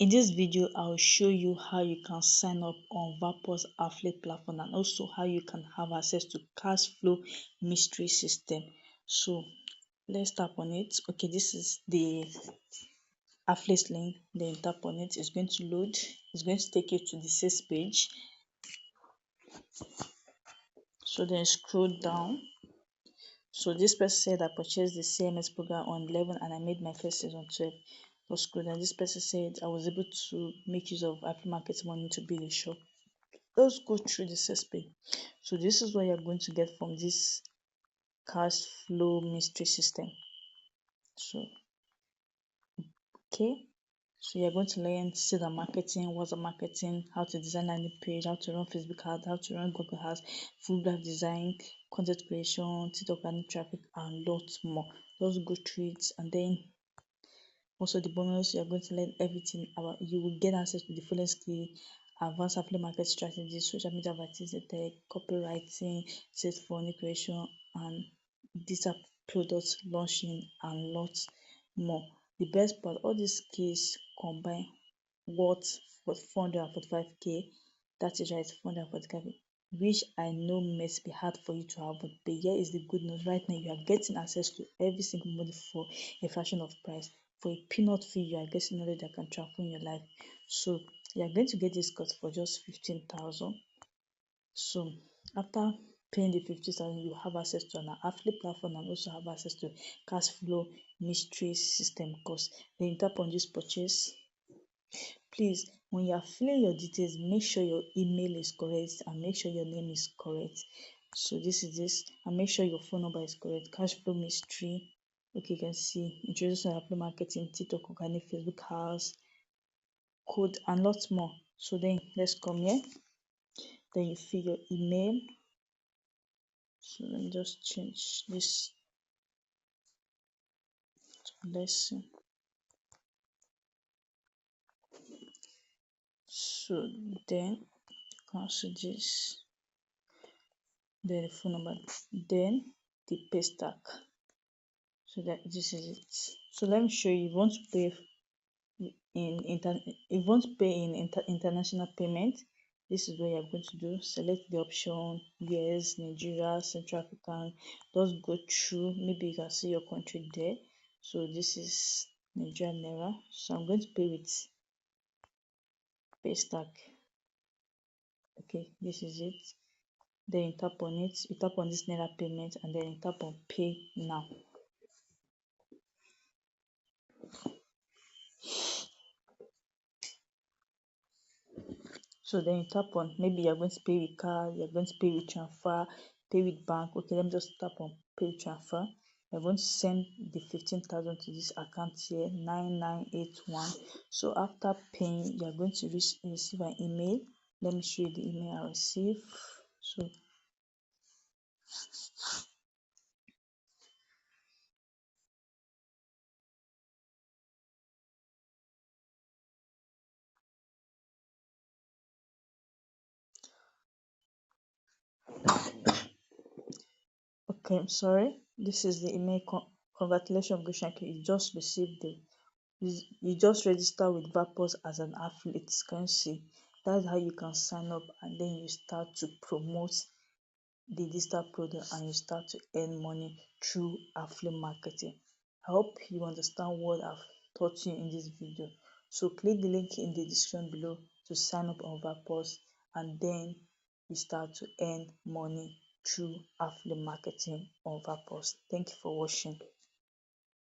In this video, I'll show you how you can sign up on Valpulse affiliate platform and also how you can have access to cash flow mystery system. So let's tap on it. Okay, this is the affiliate link. Then tap on it. It's going to load. It's going to take you to the sales page. So then scroll down. So this person said I purchased the CMS program on 11 and I made my first sales on 12. Let's scroll down. This person said I was able to make use of affiliate marketing money to build a shop. Let's go through the sales page. So this is what you're going to get from this cash flow mystery system. So okay, so you're going to learn sales and marketing, what's the marketing, how to design landing page, how to run Facebook ads, how to run Google ads, full graph design, content creation, TikTok organic traffic, and lots more. Let's go through it. And then also the bonus, you're going to learn everything about, you will get access to the following skill: advanced affiliate market strategies, social media advertising tech, copywriting, sales funnel creation, and digital product launching, and lots more. The best part, all these skills combine worth for 445k. That is right, 445k, which I know must be hard for you to have, but here is the good news. Right now you are getting access to every single module for a fraction of price. For a peanut fee, you are getting knowledge that can transform your life. So you are going to get this course for just 15,000. So after paying the 50,000, you have access to an affiliate platform and also have access to cash flow mystery system course. Then you tap on this purchase. Please, when you are filling your details, make sure your email is correct and make sure your name is correct. So this is this, and make sure your phone number is correct. Cash flow mystery. Okay, you can see introducing affiliate marketing, TikTok, organic, Facebook ads, code, and lots more. So then let's come here. Then you fill your email. So let me just change this to lesson. So then cancel this. Then the phone number. Then the pay stack. So that this is it. So let me show you. If you want to pay international payment, this is what you're going to do. Select the option US, Nigeria, Central African. Just go through. Maybe you can see your country there. So this is Nigerian naira. So I'm going to pay with pay stack. Okay, this is it. Then you tap on it. You tap on this naira payment and then you tap on pay now. So then you tap on, maybe you're going to pay with card, you're going to pay with transfer, pay with bank. Okay, let me just tap on pay with transfer. You're going to send the 15,000 to this account here, 9981. So after paying, you're going to receive an email. Let me show you the email I received. So okay, I'm sorry. This is the email. Congratulations, Goshanki. You just received the you just register with Valpulse as an affiliate. Can you see? That's how you can sign up and then you start to promote the digital product and you start to earn money through affiliate marketing. I hope you understand what I've taught you in this video. So click the link in the description below to sign up on Valpulse and then you start to earn money through affiliate marketing on Valpulse. Thank you for watching.